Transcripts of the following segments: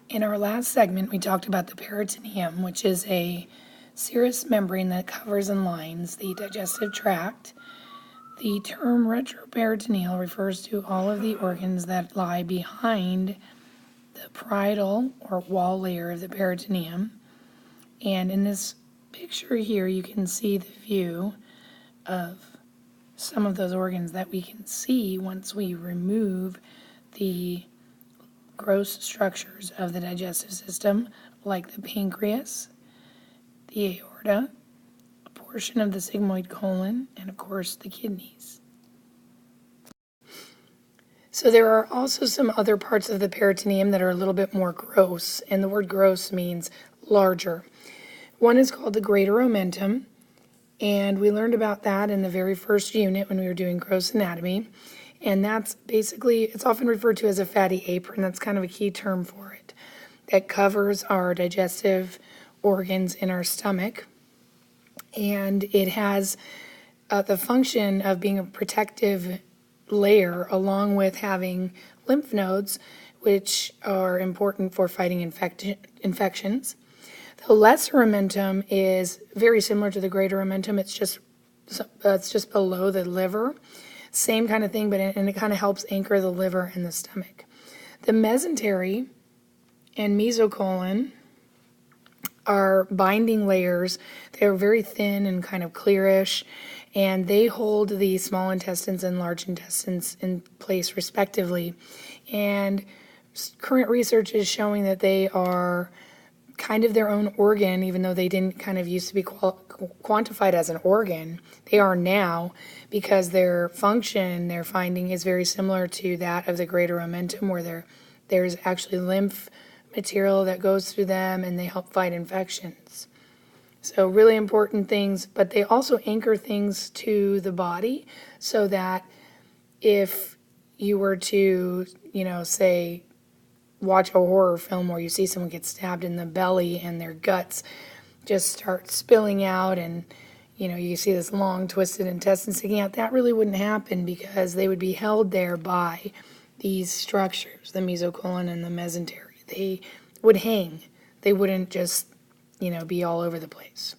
In our last segment, we talked about the peritoneum, which is a serous membrane that covers and lines the digestive tract. The term retroperitoneal refers to all of the organs that lie behind the parietal or wall layer of the peritoneum. And in this picture here, you can see the view of some of those organs that we can see once we remove the gross structures of the digestive system, like the pancreas, the aorta, a portion of the sigmoid colon, and of course the kidneys. So there are also some other parts of the peritoneum that are a little bit more gross, and the word gross means larger. One is called the greater omentum, and we learned about that in the very first unit when we were doing gross anatomy. And that's basically, it's often referred to as a fatty apron. That's kind of a key term for it. That covers our digestive organs in our stomach. And it has the function of being a protective layer along with having lymph nodes, which are important for fighting infections. The lesser omentum is very similar to the greater omentum. It's just below the liver. Same kind of thing, and it kind of helps anchor the liver and the stomach. The mesentery and mesocolon are binding layers. They're very thin and kind of clearish, and they hold the small intestines and large intestines in place respectively. And current research is showing that they are kind of their own organ, even though they didn't kind of used to be quantified as an organ. They are now, because their function, their finding, is very similar to that of the greater omentum, where there's actually lymph material that goes through them and they help fight infections. So really important things, but they also anchor things to the body so that if you were to, say, watch a horror film where you see someone get stabbed in the belly and their guts just start spilling out, and you see this long twisted intestine sticking out, that really wouldn't happen because they would be held there by these structures, the mesocolon and the mesentery. They would hang. They wouldn't just be all over the place.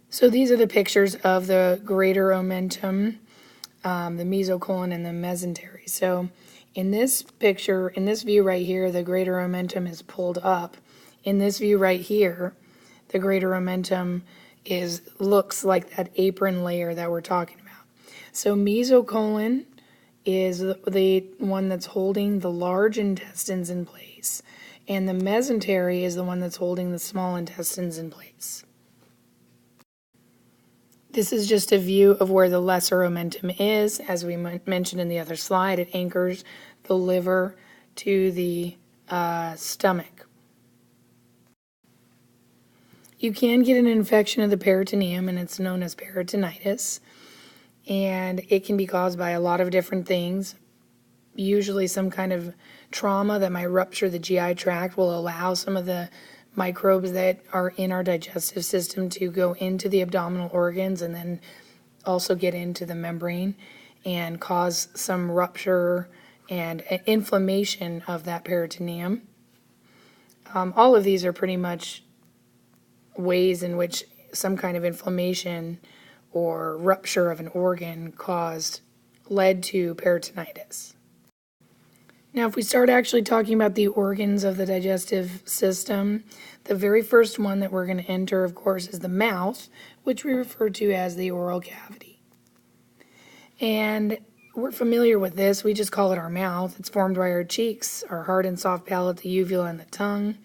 So these are the pictures of the greater omentum, the mesocolon, and the mesentery. So in this picture, in this view right here, the greater omentum is pulled up. In this view right here, the greater omentum looks like that apron layer that we're talking about. So mesocolon is the one that's holding the large intestines in place, and the mesentery is the one that's holding the small intestines in place. This is just a view of where the lesser omentum is. As we mentioned in the other slide, it anchors the liver to the stomach. You can get an infection of the peritoneum, and it's known as peritonitis. And it can be caused by a lot of different things. Usually some kind of trauma that might rupture the GI tract will allow some of the microbes that are in our digestive system to go into the abdominal organs and then also get into the membrane and cause some rupture and inflammation of that peritoneum. All of these are pretty much ways in which some kind of inflammation or rupture of an organ led to peritonitis. Now, if we start actually talking about the organs of the digestive system, the very first one that we're going to enter, of course, is the mouth, which we refer to as the oral cavity. And we're familiar with this. We just call it our mouth. It's formed by our cheeks, our hard and soft palate, the uvula, and the tongue.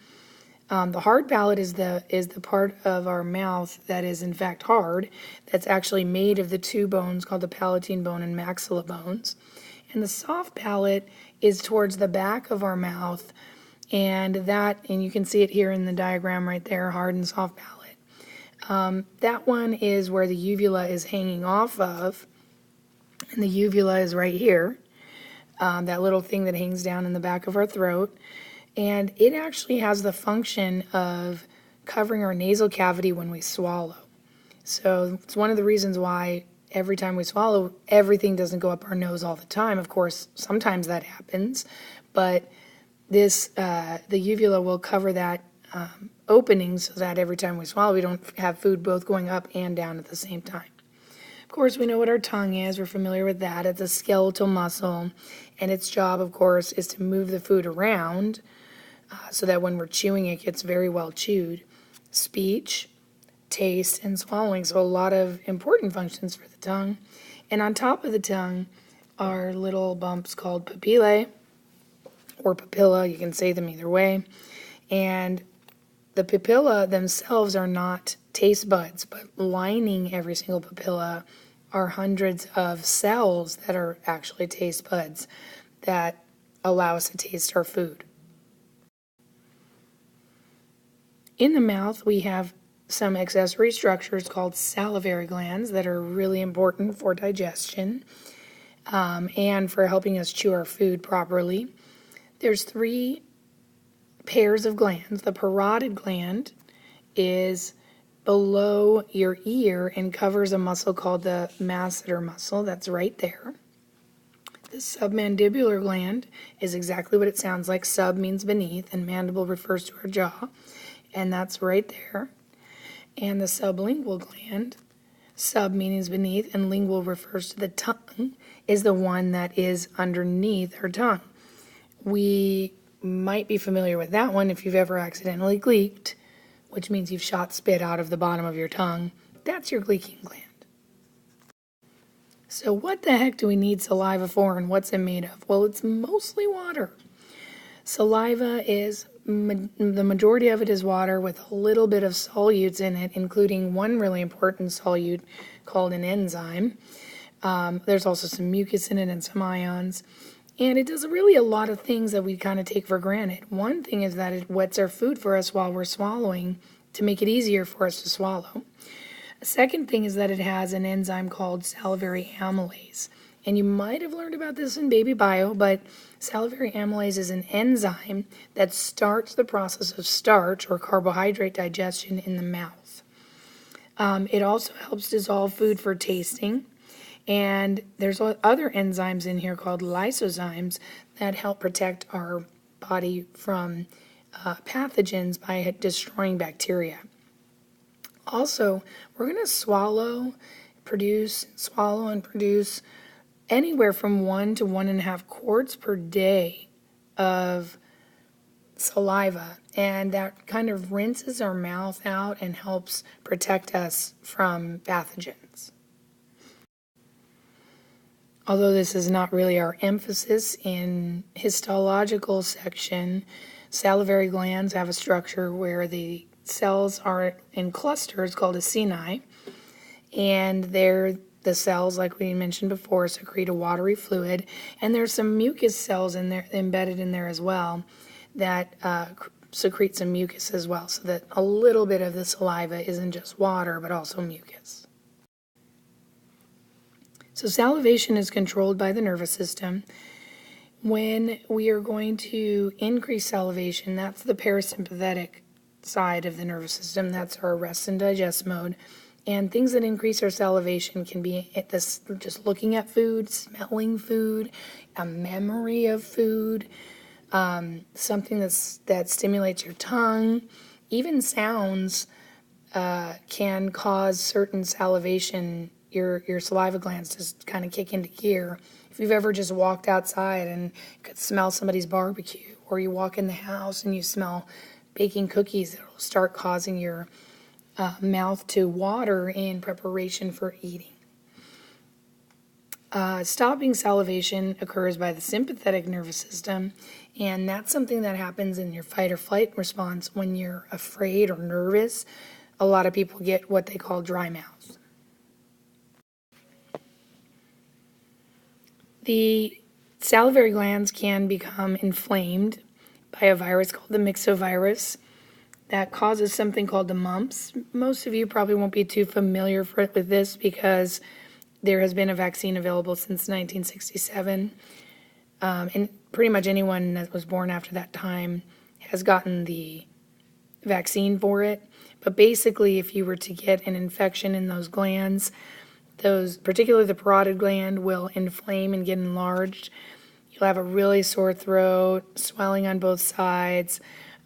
The hard palate is the part of our mouth that is in fact hard. That's actually made of the two bones called the palatine bone and maxilla bones. And the soft palate is towards the back of our mouth, and you can see it here in the diagram right there, hard and soft palate. That one is where the uvula is hanging off of, and the uvula is right here, that little thing that hangs down in the back of our throat. And it actually has the function of covering our nasal cavity when we swallow. So it's one of the reasons why every time we swallow, everything doesn't go up our nose all the time. Of course, sometimes that happens, but the uvula will cover that opening so that every time we swallow, we don't have food both going up and down at the same time. Of course, we know what our tongue is. We're familiar with that. It's a skeletal muscle, and its job, of course, is to move the food around so that when we're chewing, it gets very well chewed. Speech, taste, and swallowing. So a lot of important functions for the tongue. And on top of the tongue are little bumps called papillae or papilla. You can say them either way. And the papilla themselves are not taste buds, but lining every single papilla are hundreds of cells that are actually taste buds that allow us to taste our food. In the mouth, we have some accessory structures called salivary glands that are really important for digestion and for helping us chew our food properly. There's 3 pairs of glands. The parotid gland is below your ear and covers a muscle called the masseter muscle. That's right there. The submandibular gland is exactly what it sounds like. Sub means beneath, and mandible refers to our jaw, and that's right there. And the sublingual gland, sub means beneath, and lingual refers to the tongue, is the one that is underneath our tongue. We might be familiar with that one if you've ever accidentally gleeked, which means you've shot spit out of the bottom of your tongue. That's your gleeking gland. So what the heck do we need saliva for, and what's it made of? Well, it's mostly water. Saliva is, the majority of it is water with a little bit of solutes in it, including one really important solute called an enzyme. There's also some mucus in it and some ions. And it does really a lot of things that we kind of take for granted. One thing is that it wets our food for us while we're swallowing to make it easier for us to swallow. A second thing is that it has an enzyme called salivary amylase. And you might have learned about this in baby bio, but salivary amylase is an enzyme that starts the process of starch or carbohydrate digestion in the mouth. It also helps dissolve food for tasting. And there's other enzymes in here called lysozymes that help protect our body from pathogens by destroying bacteria. Also, we're going to swallow and produce anywhere from 1 to 1.5 quarts per day of saliva. And that kind of rinses our mouth out and helps protect us from pathogens. Although this is not really our emphasis in histological section, salivary glands have a structure where the cells are in clusters called acini, and the cells, like we mentioned before, secrete a watery fluid, and there's some mucus cells in there embedded in there as well that secrete some mucus as well, so that a little bit of the saliva isn't just water but also mucus. So salivation is controlled by the nervous system. When we are going to increase salivation, that's the parasympathetic side of the nervous system. That's our rest and digest mode. And things that increase our salivation can be just looking at food, smelling food, a memory of food, something that stimulates your tongue. Even sounds can cause certain salivation, your saliva glands just kind of kick into gear. If you've ever just walked outside and you could smell somebody's barbecue, or you walk in the house and you smell baking cookies, it'll start causing your mouth to water in preparation for eating. Stopping salivation occurs by the sympathetic nervous system, and that's something that happens in your fight or flight response when you're afraid or nervous. A lot of people get what they call dry mouth. The salivary glands can become inflamed by a virus called the myxovirus that causes something called the mumps. Most of you probably won't be too familiar with this because there has been a vaccine available since 1967. And pretty much anyone that was born after that time has gotten the vaccine for it. But basically, if you were to get an infection in those glands, particularly the parotid gland, will inflame and get enlarged. You'll have a really sore throat, swelling on both sides,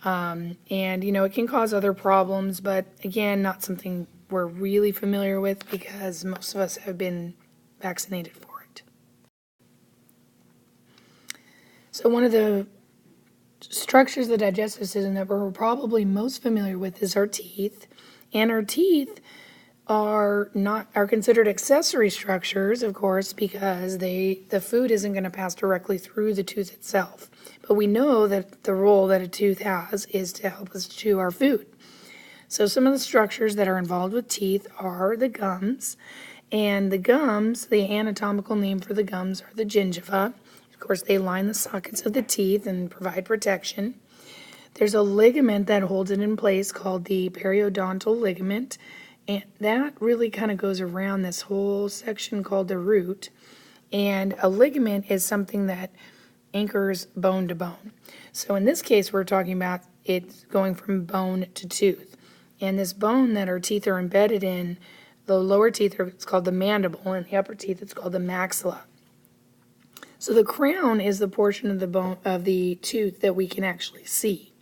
and it can cause other problems, but again, not something we're really familiar with because most of us have been vaccinated for it. So one of the structures of the digestive system that we're probably most familiar with is our teeth, and our teeth are considered accessory structures, of course, because the food isn't going to pass directly through the tooth itself. But we know that the role that a tooth has is to help us chew our food. So some of the structures that are involved with teeth are the gums, and the gums, the anatomical name for the gums are the gingiva. Of course, they line the sockets of the teeth and provide protection. There's a ligament that holds it in place called the periodontal ligament, and that really kind of goes around this whole section called the root. And a ligament is something that anchors bone to bone. So in this case, we're talking about it going from bone to tooth. And this bone that our teeth are embedded in, the lower teeth it's called the mandible, and the upper teeth it's called the maxilla. So the crown is the portion of the bone of the tooth that we can actually see.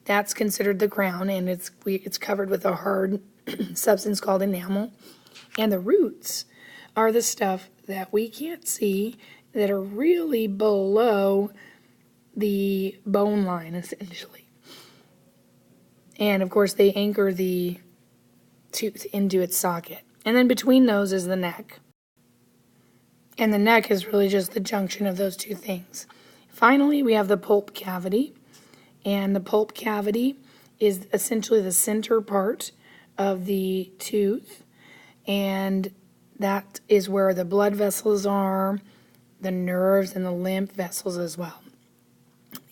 That's considered the crown, and it's covered with a hard substance called enamel. And the roots are the stuff that we can't see that are really below the bone line, essentially. And of course, they anchor the tooth into its socket. And then between those is the neck. And the neck is really just the junction of those two things. Finally, we have the pulp cavity. And the pulp cavity is essentially the center part of the tooth. And that is where the blood vessels are, the nerves, and the lymph vessels as well.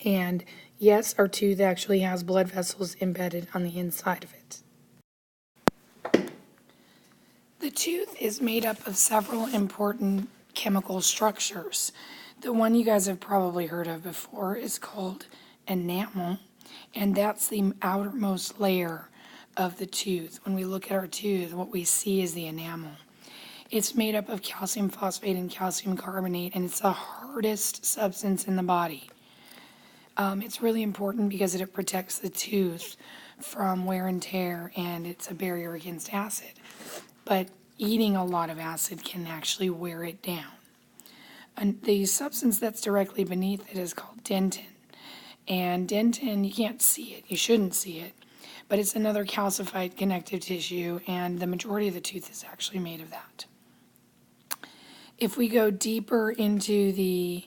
And yes, our tooth actually has blood vessels embedded on the inside of it. The tooth is made up of several important chemical structures. The one you guys have probably heard of before is called enamel, and that's the outermost layer of the tooth. When we look at our tooth, what we see is the enamel. It's made up of calcium phosphate and calcium carbonate, and it's the hardest substance in the body. It's really important because it protects the tooth from wear and tear, and it's a barrier against acid. But eating a lot of acid can actually wear it down. And the substance that's directly beneath it is called dentin. And dentin, you can't see it, you shouldn't see it, but it's another calcified connective tissue, and the majority of the tooth is actually made of that. If we go deeper into the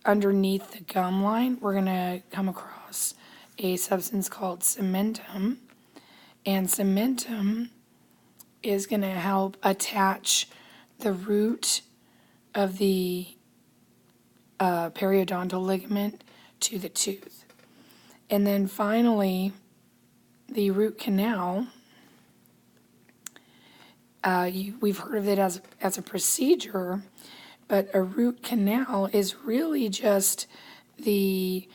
underneath the gum line, we're going to come across a substance called cementum, and cementum is going to help attach the root of the periodontal ligament to the tooth. And then finally, the root canal, we've heard of it as a procedure, but a root canal is really just the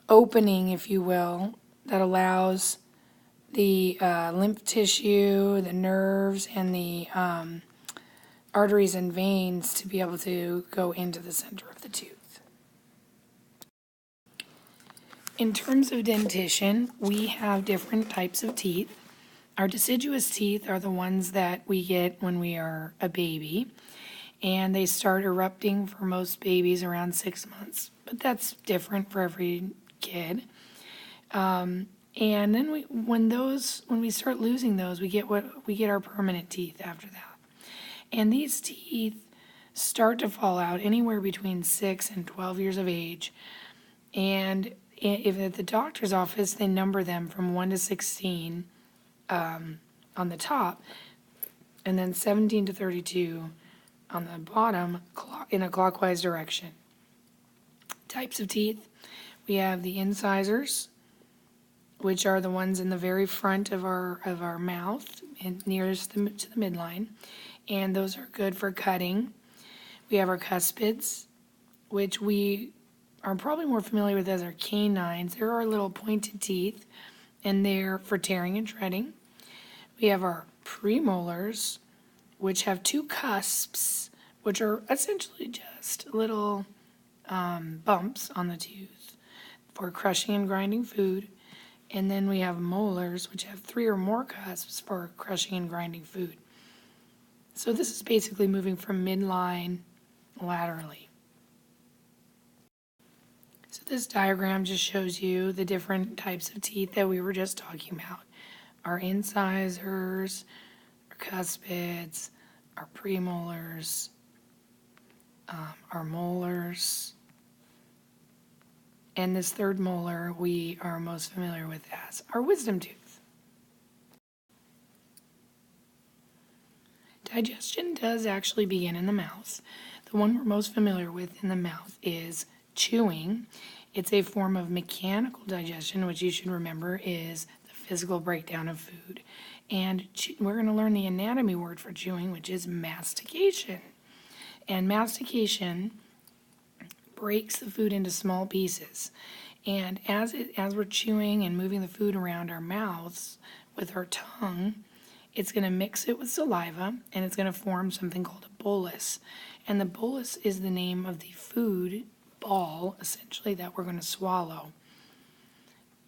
opening, if you will, that allows the lymph tissue, the nerves, and the arteries and veins to be able to go into the center of the tooth. In terms of dentition, we have different types of teeth. Our deciduous teeth are the ones that we get when we are a baby, and they start erupting for most babies around 6 months, but that's different for every kid. And then when we start losing those, we get our permanent teeth after that. And these teeth start to fall out anywhere between 6 and 12 years of age. And if at the doctor's office, they number them from 1 to 16 on the top, and then 17 to 32 on the bottom in a clockwise direction. Types of teeth, we have the incisors, which are the ones in the very front of our mouth and nearest to the midline, and those are good for cutting. We have our cuspids, which we are probably more familiar with as our canines. They're our little pointed teeth, and they're for tearing and shredding. We have our premolars, which have 2 cusps which are essentially just little bumps on the tooth for crushing and grinding food. And then we have molars, which have 3 or more cusps for crushing and grinding food. So this is basically moving from midline laterally. So this diagram just shows you the different types of teeth that we were just talking about. Our incisors, our cuspids, our premolars, our molars, and this third molar we are most familiar with as our wisdom tooth. Digestion does actually begin in the mouth. The one we're most familiar with in the mouth is chewing. It's a form of mechanical digestion, which you should remember is the physical breakdown of food. And we're going to learn the anatomy word for chewing, which is mastication. And mastication breaks the food into small pieces. And as we're chewing and moving the food around our mouths with our tongue, it's going to mix it with saliva, and it's going to form something called a bolus. And the bolus is the name of the food ball, essentially, that we're going to swallow.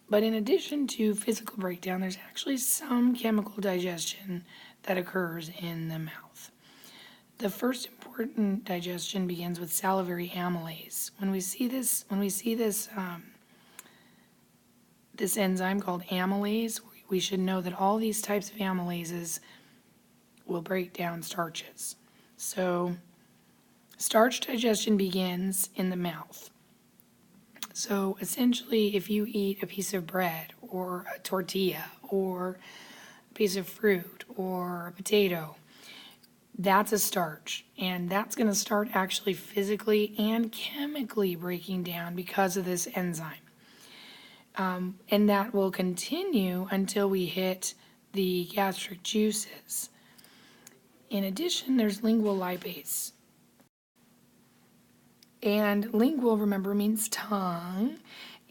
But in addition to physical breakdown, there's actually some chemical digestion that occurs in the mouth. The first important digestion begins with salivary amylase. When we see this enzyme called amylase, we should know that all these types of amylases will break down starches. So starch digestion begins in the mouth. So essentially, if you eat a piece of bread or a tortilla or a piece of fruit or a potato, that's a starch, and that's going to start actually physically and chemically breaking down because of this enzyme. And that will continue until we hit the gastric juices. In addition, there's lingual lipase. And lingual, remember, means tongue.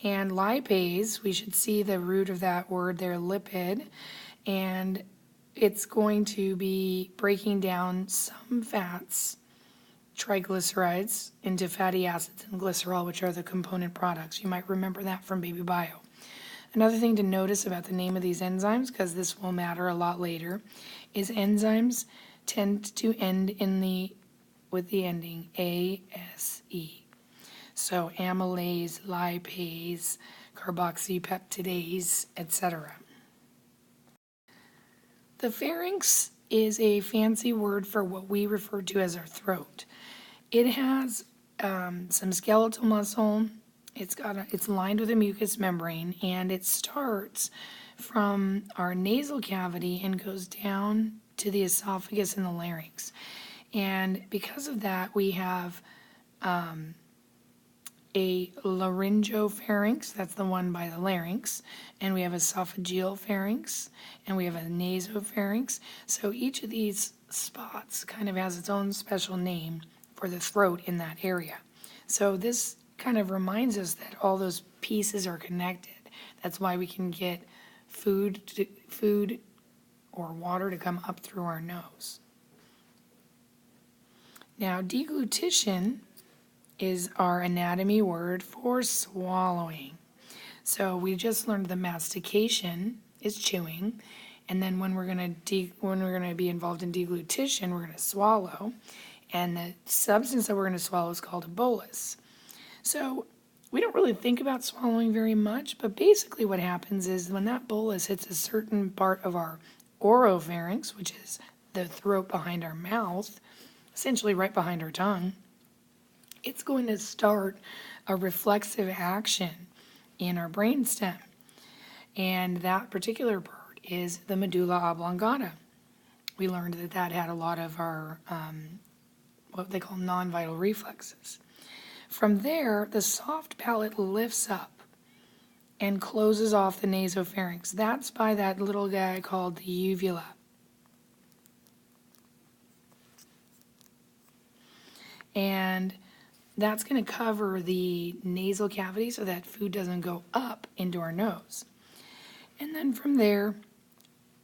And lipase, we should see the root of that word there, lipid. And it's going to be breaking down some fats, triglycerides, into fatty acids and glycerol, which are the component products. You might remember that from Baby Bio. Another thing to notice about the name of these enzymes, because this will matter a lot later, is enzymes tend to end with the ending ASE. So amylase, lipase, carboxypeptidase, etc. The pharynx is a fancy word for what we refer to as our throat. It has some skeletal muscle. It's lined with a mucous membrane, and it starts from our nasal cavity and goes down to the esophagus and the larynx. And because of that, we have a laryngopharynx, that's the one by the larynx, and we have esophageal pharynx, and we have a nasopharynx. So each of these spots kind of has its own special name for the throat in that area. So this kind of reminds us that all those pieces are connected. That's why we can get food or water to come up through our nose. Now, deglutition is our anatomy word for swallowing. So we just learned the mastication is chewing, and then when we're going to be involved in deglutition, we're going to swallow, and the substance that we're going to swallow is called a bolus. So we don't really think about swallowing very much, but basically what happens is when that bolus hits a certain part of our oropharynx, which is the throat behind our mouth, essentially right behind our tongue, it's going to start a reflexive action in our brainstem. And that particular part is the medulla oblongata. We learned that that had a lot of our, what they call non-vital reflexes. From there, the soft palate lifts up and closes off the nasopharynx. That's by that little guy called the uvula. And that's going to cover the nasal cavity so that food doesn't go up into our nose. And then from there,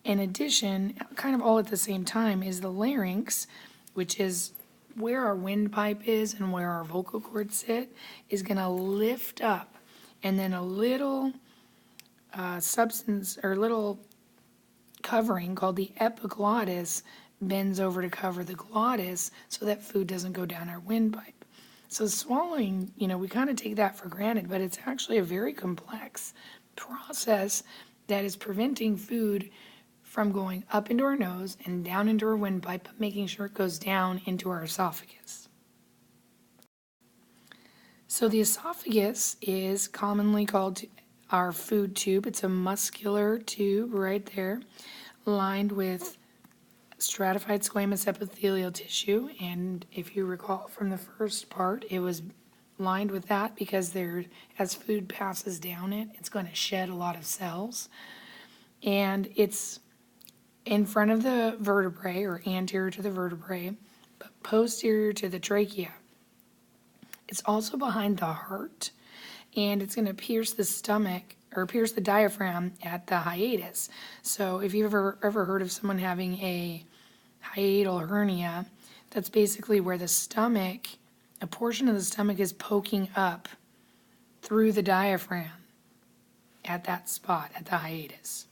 in addition, kind of all at the same time, is the larynx, which is where our windpipe is and where our vocal cords sit is going to lift up, and then a little substance or little covering called the epiglottis bends over to cover the glottis so that food doesn't go down our windpipe. So swallowing, we kind of take that for granted, but it's actually a very complex process that is preventing food from going up into our nose and down into our windpipe, but making sure it goes down into our esophagus. So the esophagus is commonly called our food tube. It's a muscular tube right there, lined with stratified squamous epithelial tissue. And if you recall from the first part, it was lined with that because as food passes down it, it's going to shed a lot of cells. And it's in front of the vertebrae, or anterior to the vertebrae, but posterior to the trachea. It's also behind the heart, and it's going to pierce the stomach, or pierce the diaphragm at the hiatus. So if you've ever heard of someone having a hiatal hernia, that's basically where the stomach, a portion of the stomach is poking up through the diaphragm at that spot, at the hiatus.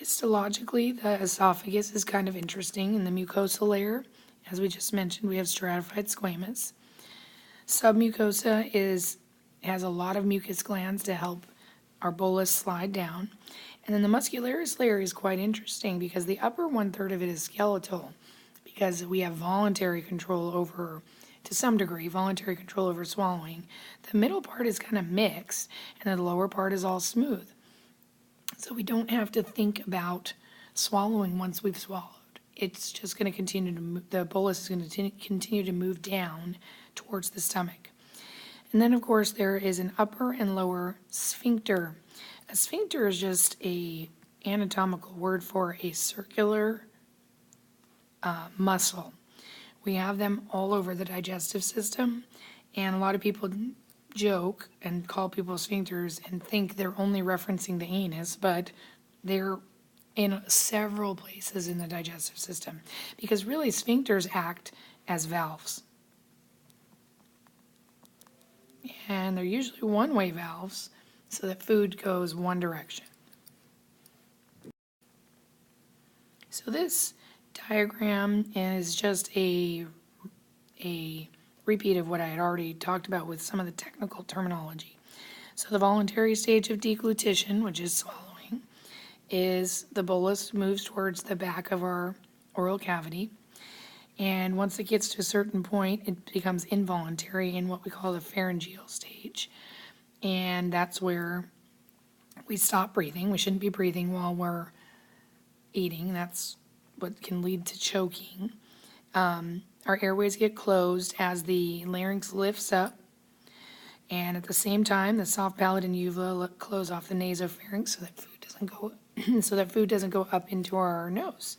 Histologically, the esophagus is kind of interesting. In the mucosal layer, as we just mentioned, we have stratified squamous. Submucosa has a lot of mucus glands to help our bolus slide down. And then the muscularis layer is quite interesting because the upper 1/3 of it is skeletal, because we have voluntary control over, to some degree, voluntary control over swallowing. The middle part is kind of mixed, and the lower part is all smooth. So we don't have to think about swallowing once we've swallowed. It's just going to continue to move, the bolus is going to continue to move down towards the stomach. And then, of course, there is an upper and lower sphincter. A sphincter is just a anatomical word for a circular muscle. We have them all over the digestive system, and a lot of people joke and call people sphincters and think they're only referencing the anus, but they're in several places in the digestive system, because really sphincters act as valves. And they're usually one-way valves so that food goes one direction. So this diagram is just a repeat of what I had already talked about with some of the technical terminology. So the voluntary stage of deglutition, which is swallowing, is the bolus moves towards the back of our oral cavity. And once it gets to a certain point, it becomes involuntary in what we call the pharyngeal stage. And that's where we stop breathing. We shouldn't be breathing while we're eating. That's what can lead to choking. Our airways get closed as the larynx lifts up. And at the same time, the soft palate and uvula close off the nasopharynx so that food doesn't go up into our nose.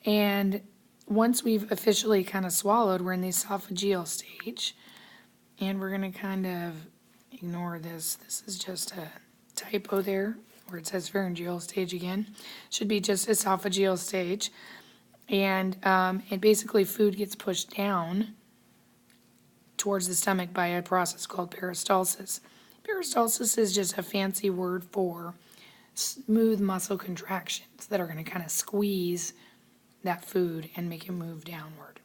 And once we've officially kind of swallowed, we're in the esophageal stage. And we're going to kind of ignore this. This is just a typo there where it says pharyngeal stage again. Should be just esophageal stage. And basically food gets pushed down towards the stomach by a process called peristalsis. Peristalsis is just a fancy word for smooth muscle contractions that are going to kind of squeeze that food and make it move downward.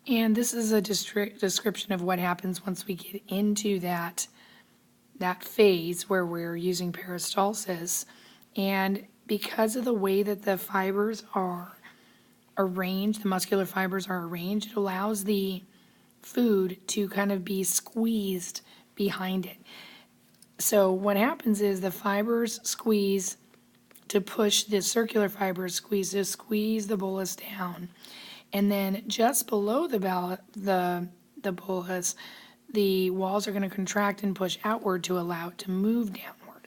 And this is a description of what happens once we get into that phase where we're using peristalsis. And because of the way that the fibers are arranged, the muscular fibers are arranged, it allows the food to kind of be squeezed behind it. So what happens is the fibers squeeze to push the circular fibers squeeze the bolus down. And then just below the bolus, the walls are going to contract and push outward to allow it to move downward.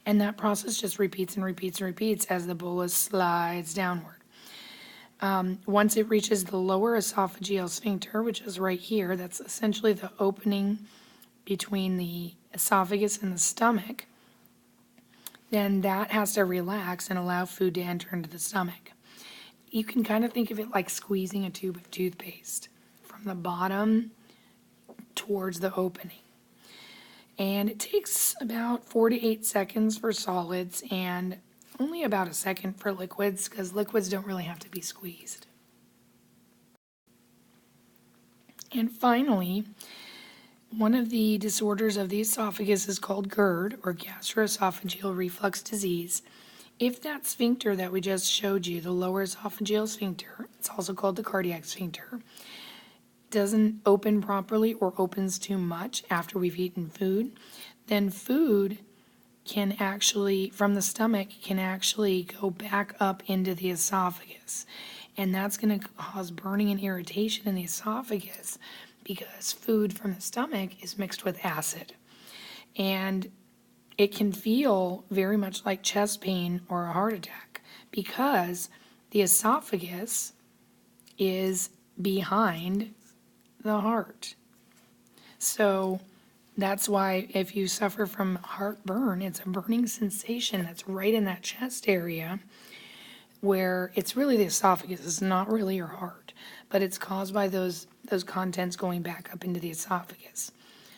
And that process just repeats and repeats and repeats as the bolus slides downward. Once it reaches the lower esophageal sphincter, which is right here, that's essentially the opening between the esophagus and the stomach, then that has to relax and allow food to enter into the stomach. you can kind of think of it like squeezing a tube of toothpaste from the bottom towards the opening. And it takes about 4 to 8 seconds for solids and only about a second for liquids, because liquids don't really have to be squeezed. And finally, one of the disorders of the esophagus is called GERD, or gastroesophageal reflux disease. If that sphincter that we just showed you, the lower esophageal sphincter, it's also called the cardiac sphincter, doesn't open properly or opens too much after we've eaten food, then food can actually, from the stomach, can actually go back up into the esophagus. And that's going to cause burning and irritation in the esophagus because food from the stomach is mixed with acid. And it can feel very much like chest pain or a heart attack because the esophagus is behind the heart. So that's why if you suffer from heartburn, it's a burning sensation that's right in that chest area where it's really the esophagus. It's not really your heart, but it's caused by those contents going back up into the esophagus.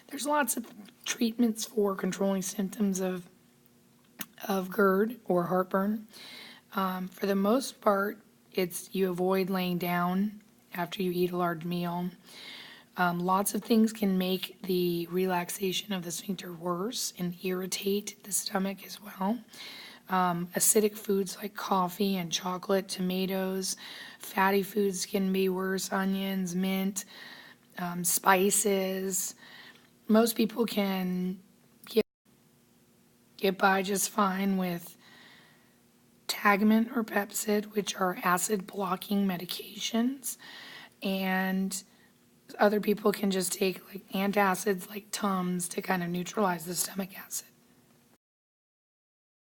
There's lots of treatments for controlling symptoms of GERD or heartburn. For the most part, you avoid laying down after you eat a large meal. Lots of things can make the relaxation of the sphincter worse and irritate the stomach as well. Acidic foods like coffee and chocolate, tomatoes, fatty foods can be worse, onions, mint, spices. Most people can get by just fine with Tagamet or Pepcid, which are acid blocking medications, and other people can just take like antacids like Tums to kind of neutralize the stomach acid.